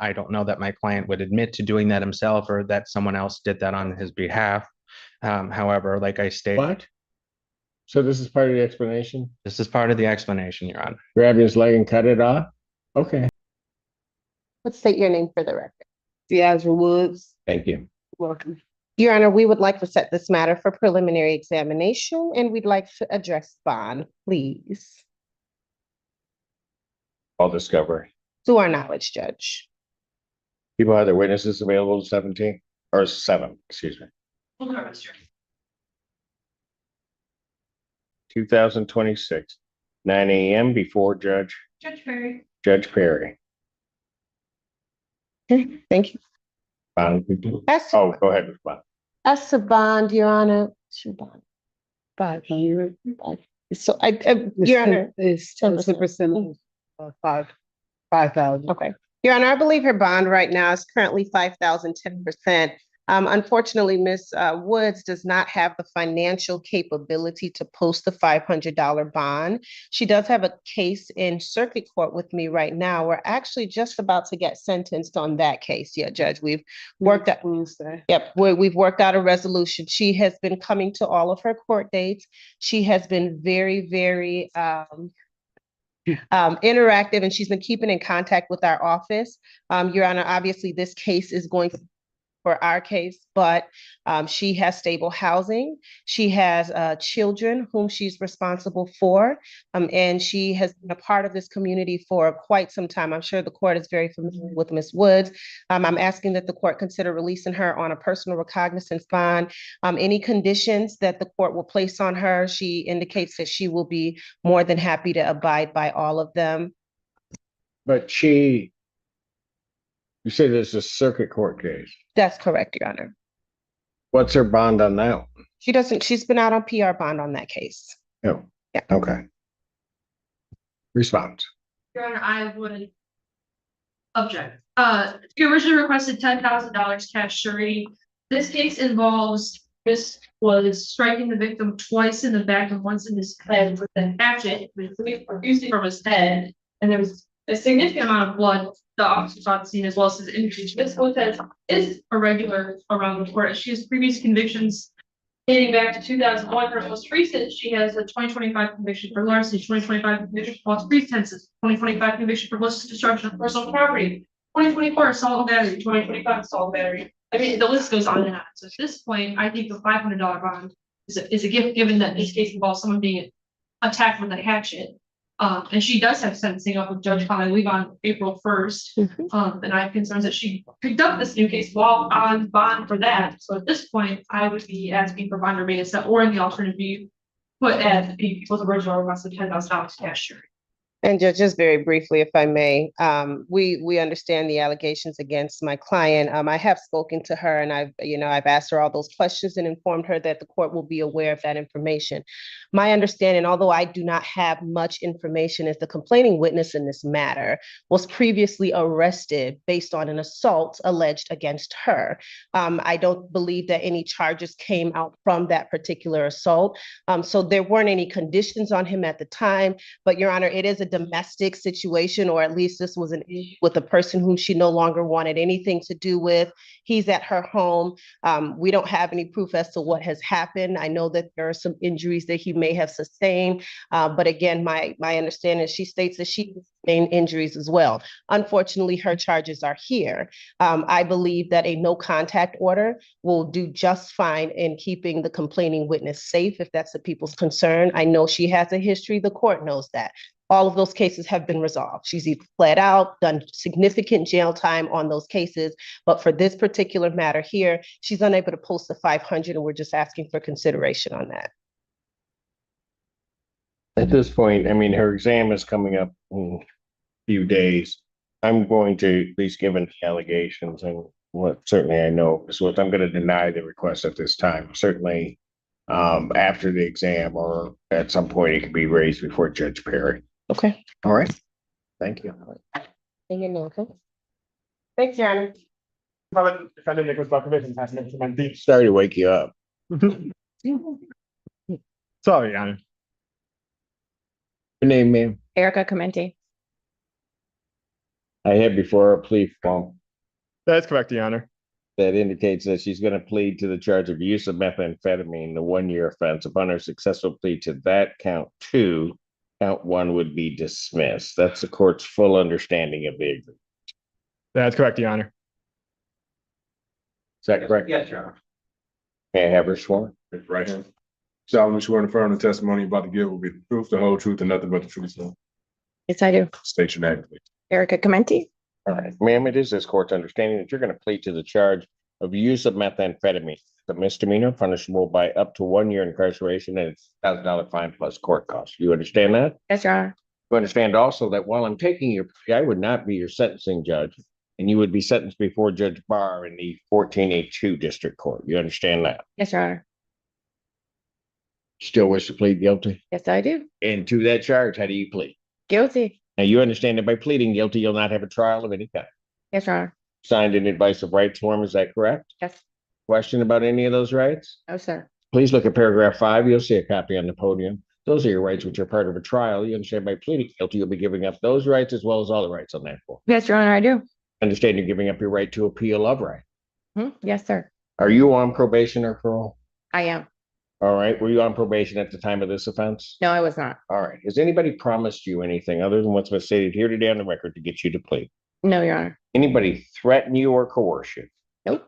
I don't know that my client would admit to doing that himself or that someone else did that on his behalf. However, like I stated, What? So this is part of the explanation? this is part of the explanation, Your Honor. Grab his leg and cut it off? Okay, Let's state your name for the record. Deazra Woods. thank you. Welcome. Your Honor, we would like to set this matter for preliminary examination, and we'd like to address bond, please. All discovery. To our knowledge, Judge. People have their witnesses available 17 or 7, excuse me. 2026, 9 a.m. before Judge Perry. Perry. Okay, thank you. Bond. As Oh, go ahead, Ms. Bond. as a bond, Your Honor, what's your bond? 500. So Your Honor, It's 10%. 10% of 5,000. okay. Your Honor, I believe her bond right now is currently 5,000, 10%. Unfortunately, Ms. Woods does not have the financial capability to post the $500 bond. She does have a case in circuit court with me right now. We're actually just about to get sentenced on that case. Yeah, Judge, we've worked out. Wednesday. Yep, we've worked out a resolution. She has been coming to all of her court dates. She has been very, very interactive, and she's been keeping in contact with our office. Your Honor, obviously this case is going for our case, but she has stable housing. She has children whom she's responsible for, and she has been a part of this community for quite some time. I'm sure the court is very familiar with Ms. Woods. I'm asking that the court consider releasing her on a personal recognizance bond. Any conditions that the court will place on her, she indicates that she will be more than happy to abide by all of them. But you say this is a circuit court case. That's correct, Your Honor. What's her bond on that one? She's been out on PR bond on that case. Oh, Yeah. okay. Response. Your Honor, I would object. You originally requested $10,000 cash surety. This case involves was striking the victim twice in the back and once in his head with a hatchet, profusely from his head, and there was a significant amount of blood the officer saw at the scene as well as his injuries. Ms. Woods is a regular around the court. She has previous convictions dating back to 2001. Her most recent, she has a 2025 conviction for larceny, 2025 conviction for false pretenses, 2025 conviction for malicious destruction of personal property, 2024 assault and battery, 2025 assault and battery. I mean, the list goes on and on. So at this point, I think the $500 bond is a gift, given that this case involves someone being attacked with a hatchet. And she does have sentencing up with Judge Conley, I believe, on April 1st. And I have concerns that she picked up this new case while on bond for that. So at this point, I would be asking for bond remains or in the alternative view, put at the people's original request of $10,000 cash surety. And just very briefly, if I may, we understand the allegations against my client. I have spoken to her, and I've asked her all those questions and informed her that the court will be aware of that information. My understanding, although I do not have much information, is the complaining witness in this matter was previously arrested based on an assault alleged against her. I don't believe that any charges came out from that particular assault. So there weren't any conditions on him at the time, but Your Honor, it is a domestic situation, or at least this was an issue with a person whom she no longer wanted anything to do with. He's at her home. We don't have any proof as to what has happened. I know that there are some injuries that he may have sustained, but again, my understanding is she states that she sustained injuries as well. Unfortunately, her charges are here. I believe that a no contact order will do just fine in keeping the complaining witness safe, if that's the people's concern. I know she has a history. The court knows that. All of those cases have been resolved. She's either fled out, done significant jail time on those cases, but for this particular matter here, she's unable to post the 500, and we're just asking for consideration on that. At this point, I mean, her exam is coming up in a few days. I'm going to, at least given the allegations and what certainly I know, is what I'm going to deny the request at this time. Certainly after the exam or at some point it can be raised before Judge Perry. Okay. All right. Thank you. Okay. Thanks, Your Honor. Sorry to wake you up. Sorry, Your Honor. Your name, ma'am? Erica Commenti. I had before a plea form That's correct, Your Honor. that indicates that she's going to plead to the charge of use of methamphetamine, the 1-year offense. Upon her successful plea to that count 2, count 1 would be dismissed. That's the court's full understanding of the agreement. That's correct, Your Honor. Is that correct? Yes, Your Honor. May I have her sworn? Raise your right hand. Solemnly swear to affirm the testimony you're about to give will be the truth, the whole truth, and nothing but the truth. So Yes, I do. state your name, please. Erica Commenti? All right, ma'am, it is this court's understanding that you're going to plead to the charge of use of methamphetamine, the misdemeanor punishable by up to 1 year incarceration and $1,000 fine plus court costs. You understand that? Yes, Your Honor. You understand also that while I'm taking your plea, I would not be your sentencing judge, and you would be sentenced before Judge Barr in the 14A2 District Court. You understand that? Yes, Your Honor. Still wish to plead guilty? Yes, I do. And to that charge, how do you plead? Guilty. Now, you understand that by pleading guilty, you'll not have a trial of any kind. Yes, Your Honor. Signed an advice of rights form, is that correct? Yes. Question about any of those rights? No, sir. Please look at paragraph 5. You'll see a copy on the podium. Those are your rights which are part of a trial. You understand by pleading guilty, you'll be giving up those rights as well as all the rights on that form. Yes, Your Honor, I do. Understand you're giving up your right to appeal of right. Yes, sir. Are you on probation or parole? I am. All right. Were you on probation at the time of this offense? No, I was not. All right. Has anybody promised you anything other than what's been stated here today on the record to get you to plead? No, Your Honor. Anybody threaten you or coerce you? Nope.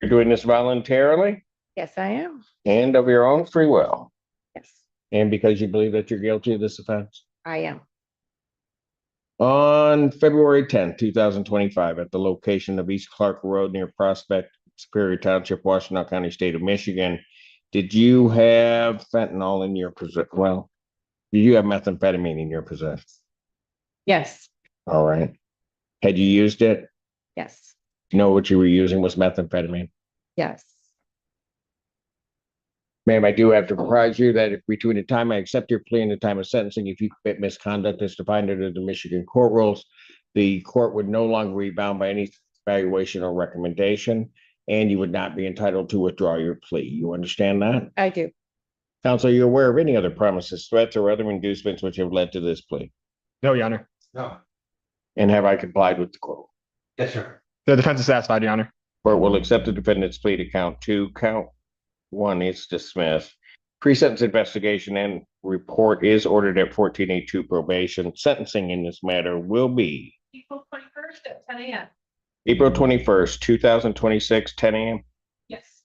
You're doing this voluntarily Yes, I am. and of your own free will, Yes, and because you believe that you're guilty of this offense? I am. On February 10th, 2025, at the location of East Clark Road near Prospect, Superior Township, Washtenaw County, State of Michigan, did you have fentanyl in your possession? Well, did you have methamphetamine in your possession? Yes. All right. Had you used it? Yes. You know what you were using was methamphetamine. Yes. Ma'am, I do have to apprise you that if between the time I accept your plea and the time of sentencing, if you commit misconduct as defined under the Michigan court rules, the court would no longer be bound by any evaluation or recommendation, and you would not be entitled to withdraw your plea. You understand that? I do. Counsel, are you aware of any other promises, threats, or other inducements which have led to this plea? No, Your Honor. No. And have I complied with the court? Yes, sir. The defense is satisfied, Your Honor. Court will accept the defendant's plea to count 2. Count 1 is dismissed. Pre-sentence investigation and report is ordered at 14A2 probation. Sentencing in this matter will be April 21st at 10 a.m. April 21st, 2026, 10 a.m. Yes.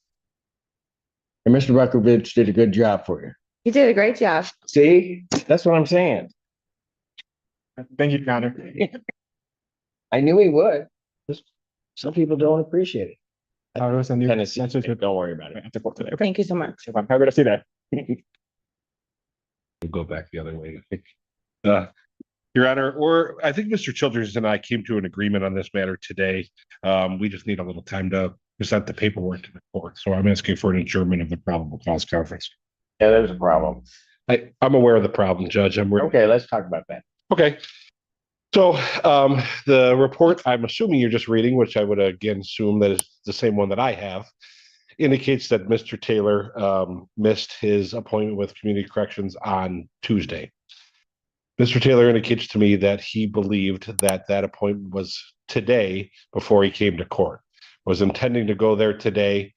And Mr. Buckovich did a good job for you. You did a great job. See, that's what I'm saying. Thank you, Your Honor. I knew he would. Just some people don't appreciate it. I was on you. Tennessee, That's what- don't worry about it. Okay. Thank you so much. I'm happy to see that. We'll go back the other way. Your Honor, I think Mr. Childers and I came to an agreement on this matter today. We just need a little time to present the paperwork to the court. So I'm asking for an adjournment of the probable cause conference. Yeah, there's a problem. I'm aware of the problem, Judge. Okay, let's talk about that. Okay. So the report, I'm assuming you're just reading, which I would again assume that is the same one that I have, indicates that Mr. Taylor missed his appointment with Community Corrections on Tuesday. Mr. Taylor indicates to me that he believed that that appointment was today before he came to court, was intending to go there today.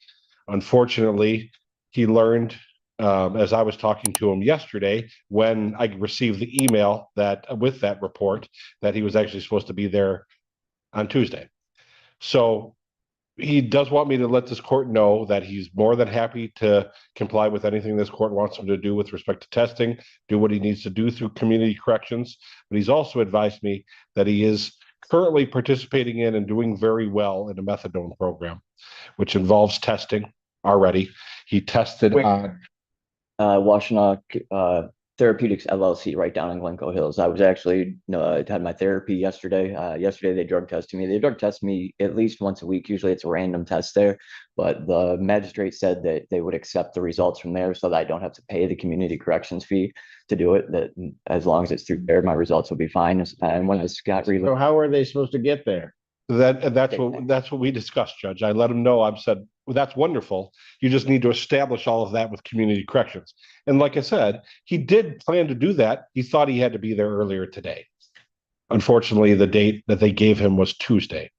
Unfortunately, he learned, as I was talking to him yesterday, when I received the email that with that report, that he was actually supposed to be there on Tuesday. So he does want me to let this court know that he's more than happy to comply with anything this court wants him to do with respect to testing, do what he needs to do through community corrections. But he's also advised me that he is currently participating in and doing very well in a methadone program, which involves testing already. He tested on Washtenaw Therapeutics LLC right down in Glencoe Hills. I was actually had my therapy yesterday. Yesterday they drug tested me. They drug test me at least once a week. Usually it's a random test there, but the magistrate said that they would accept the results from there so that I don't have to pay the community corrections fee to do it. That as long as it's through there, my results will be fine. And when I got So how are they supposed to get there? that's what we discussed, Judge. I let him know. I've said, well, that's wonderful. You just need to establish all of that with community corrections. And like I said, he did plan to do that. He thought he had to be there earlier today. Unfortunately, the date that they gave him was Tuesday.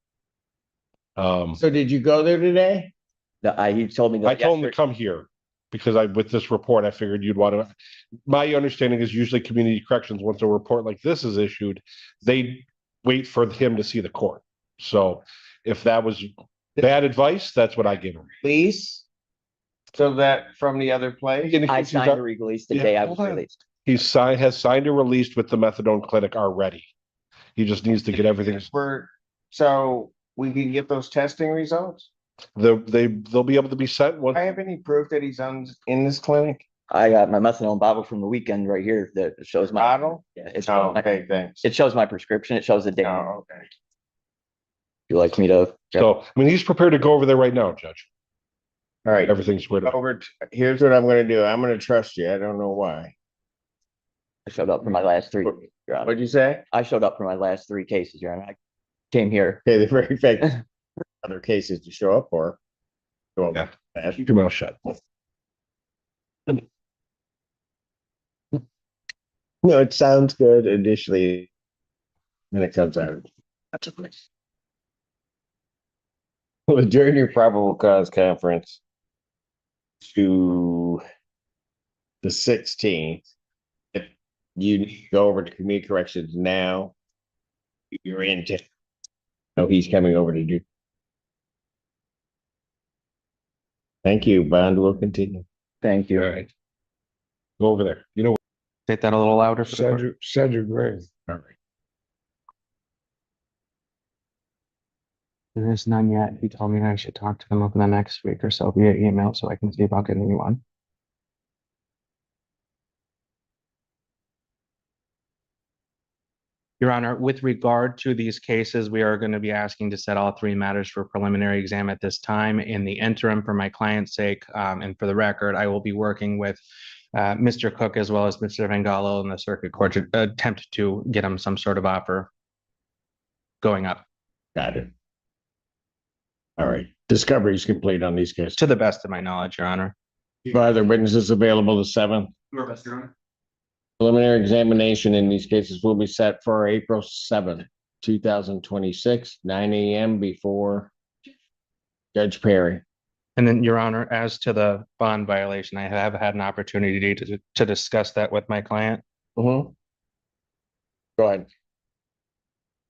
So did you go there today? He told me that I told him to yesterday. come here because with this report, I figured you'd want to. My understanding is usually community corrections, once a report like this is issued, they wait for him to see the court. So if that was bad advice, that's what I gave him. Please? So that from the other place? I signed a release the Yeah, day I was hold on. released. Has signed a release with the methadone clinic already. He just needs to get everything. So we can get those testing results? They'll be able to be sent Do once. I have any proof that he's in this clinic? I got my methadone bottle from the weekend right here that shows my. Bottle? Yeah, it Oh, shows my, okay, thanks. it shows my prescription. It shows the date. Oh, okay. You like me to? So, I mean, he's prepared to go over there right now, Judge. All right. Everything's written. Here's what I'm gonna do. I'm gonna trust you. I don't know why. I showed up for my last three. Your Honor. What'd you say? I showed up for my last three cases, Your Honor. I came here. Okay, the very fact other cases to show up for. Go on. Yeah. Keep your mouth shut. No, it sounds good initially. Then it comes out. Well, adjourn your probable cause conference to the 16th. If you need to go over to community corrections now, you're into. Oh, he's coming over to do. Thank you. Bond will continue. Thank you. All right. Go over there. You know, Say that a little louder. For the court. Cedric Gray. All right. There is none yet. He told me I should talk to them over the next week or so via email so I can see about getting you one. Your Honor, with regard to these cases, we are going to be asking to set all three matters for preliminary exam at this time. In the interim, for my client's sake, and for the record, I will be working with Mr. Cook as well as Mr. Vangallo in the circuit court to attempt to get him some sort of offer going up. Got it. All right. Discovery is complete on these cases. To the best of my knowledge, Your Honor. Are there witnesses available the 7th? Your best, Your Honor. Preliminary examination in these cases will be set for April 7th, 2026, 9 a.m. before Judge Perry. And then, Your Honor, as to the bond violation, I have had an opportunity to discuss that with my client. Go ahead.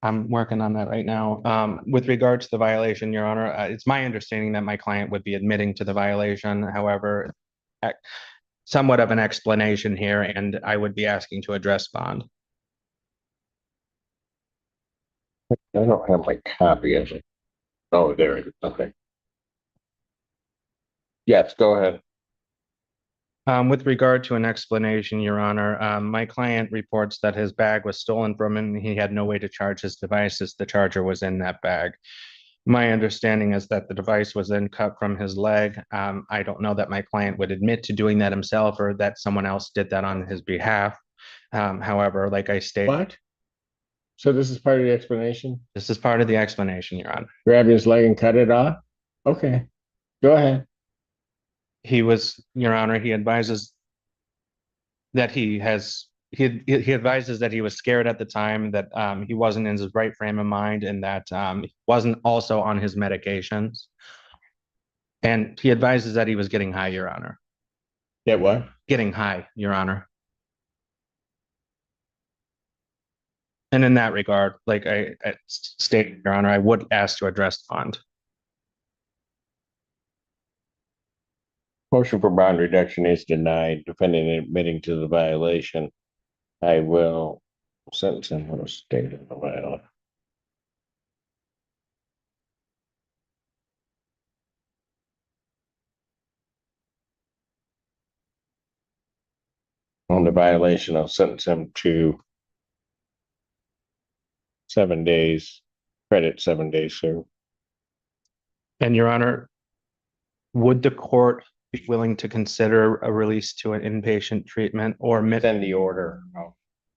I'm working on that right now. With regard to the violation, Your Honor, it's my understanding that my client would be admitting to the violation. However, somewhat of an explanation here, and I would be asking to address bond. I don't have my copy of it. Oh, there it is. Okay. Yes, go ahead. With regard to an explanation, Your Honor, my client reports that his bag was stolen from him. He had no way to charge his devices. The charger was in that bag. My understanding is that the device was then cut from his leg. I don't know that my client would admit to doing that himself or that someone else did that on his behalf. However, like I stated. What? So this is part of the explanation? This is part of the explanation, Your Honor. Grab his leg and cut it off? Okay, go ahead. Your Honor, he advises that he advises that he was scared at the time, that he wasn't in his right frame of mind, and that he wasn't also on his medications. And he advises that he was getting high, Your Honor. Get what? Getting high, Your Honor. And in that regard, like I stated, Your Honor, I would ask to address bond. Motion for bond reduction is denied. Defendant admitting to the violation. I will sentence him on a state of the violation. On the violation, I'll sentence him to 7 days, credit 7 days, sir. And Your Honor, would the court be willing to consider a release to an inpatient treatment or Send the order. Oh,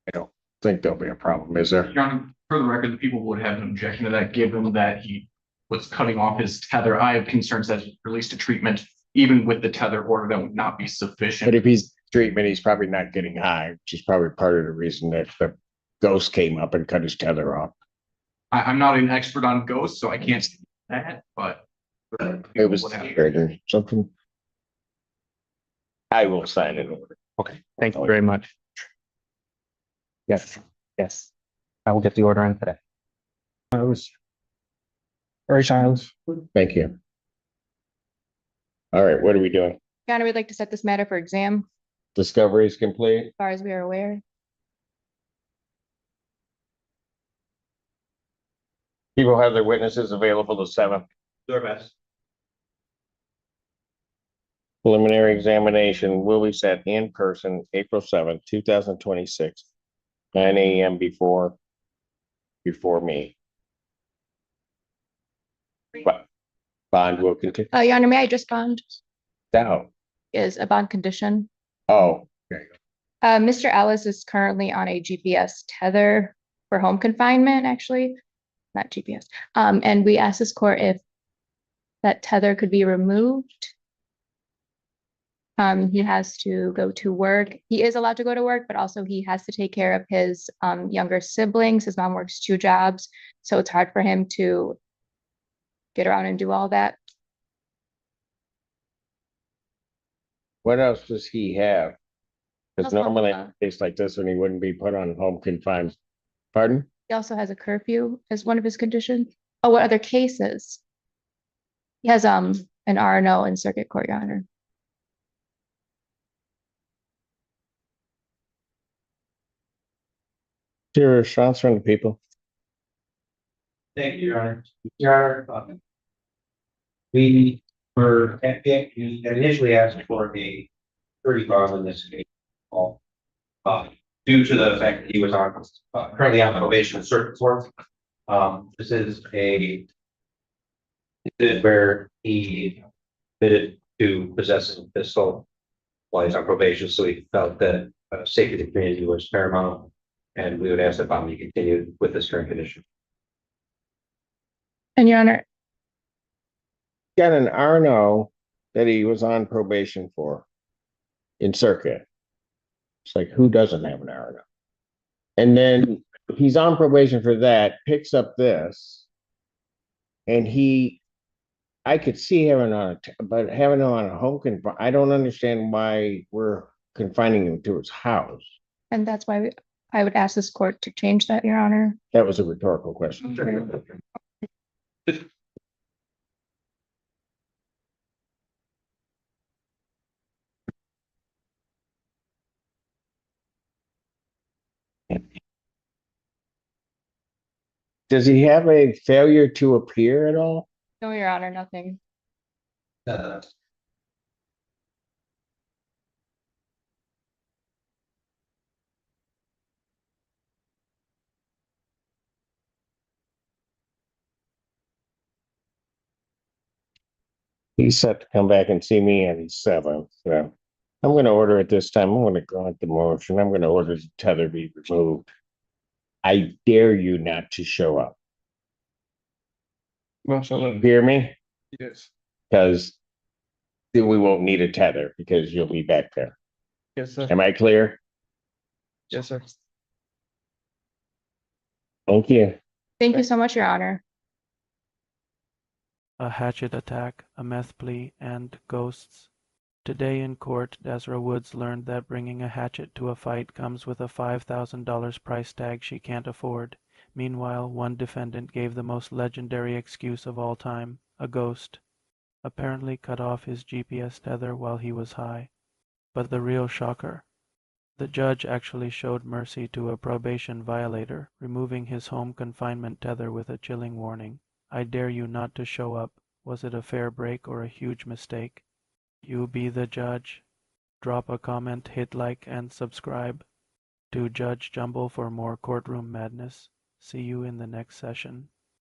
I don't think there'll be a problem, is there? Your Honor, for the record, the people would have an objection to that, given that he was cutting off his tether. I have concerns that released to treatment, even with the tether order, that would not be sufficient. But if he's treatment, he's probably not getting high, which is probably part of the reason that the ghost came up and cut his tether off. I'm not an expert on ghosts, so I can't say that, but. It was weird or something. I will sign it over. Okay, thank you very much. Yes, yes. I will get the order in today. Very silent. Thank you. All right, what are we doing? Your Honor, we'd like to set this matter for exam, Discovery is complete. as far as we are aware. People have their witnesses available the 7th. Do our best. Preliminary examination will be set in person, April 7th, 2026, 9 a.m. before me. But bond will continue. Your Honor, may I just bond Down. is a bond condition. Oh, there you go. Mr. Ellis is currently on a GPS tether for home confinement, actually, not GPS. And we asked this court if that tether could be removed. He has to go to work. He is allowed to go to work, but also he has to take care of his younger siblings. His mom works 2 jobs, so it's hard for him to get around and do all that. What else does he have? Because Also, normally in a case like this one, he wouldn't be put on home confinement. Pardon? He also has a curfew as one of his conditions. Oh, what other cases? He has an R&O in circuit court, Your Honor. Your response from the people. Thank you, Your Honor. Your Honor, we were initially asked for a 30 bond in this case. Due to the fact that he was on currently on probation in circuit court. This is where he admitted to possessing a pistol while he's on probation, so he felt that safety of the community was paramount, and we would ask that bond be continued with this current condition. And Your Honor, Got an R&O that he was on probation for in circuit. It's like, who doesn't have an R&O? And then he's on probation for that, picks up this. And I could see having but having him on a home confinement, I don't understand why we're confining him to his house. and that's why I would ask this court to change that, Your Honor. That was a rhetorical question. Does he have a failure to appear at all? No, Your Honor, nothing. He's set to come back and see me on the 7th. So I'm going to order it this time. I'm going to grant the motion. I'm going to order the tether be removed. I dare you not to show up. Hear me? Yes. Because then we won't need a tether because you'll be back there. Yes, sir. Am I clear? Yes, sir. Thank you. Thank you so much, Your Honor. A hatchet attack, a meth plea, and ghosts. Today in court, Desra Woods learned that bringing a hatchet to a fight comes with a $5,000 price tag she can't afford. Meanwhile, one defendant gave the most legendary excuse of all time, a ghost. Apparently cut off his GPS tether while he was high. But the real shocker. The judge actually showed mercy to a probation violator, removing his home confinement tether with a chilling warning. I dare you not to show up. Was it a fair break or a huge mistake? You be the judge. Drop a comment, hit like, and subscribe to Judge Jumble for more courtroom madness. See you in the next session.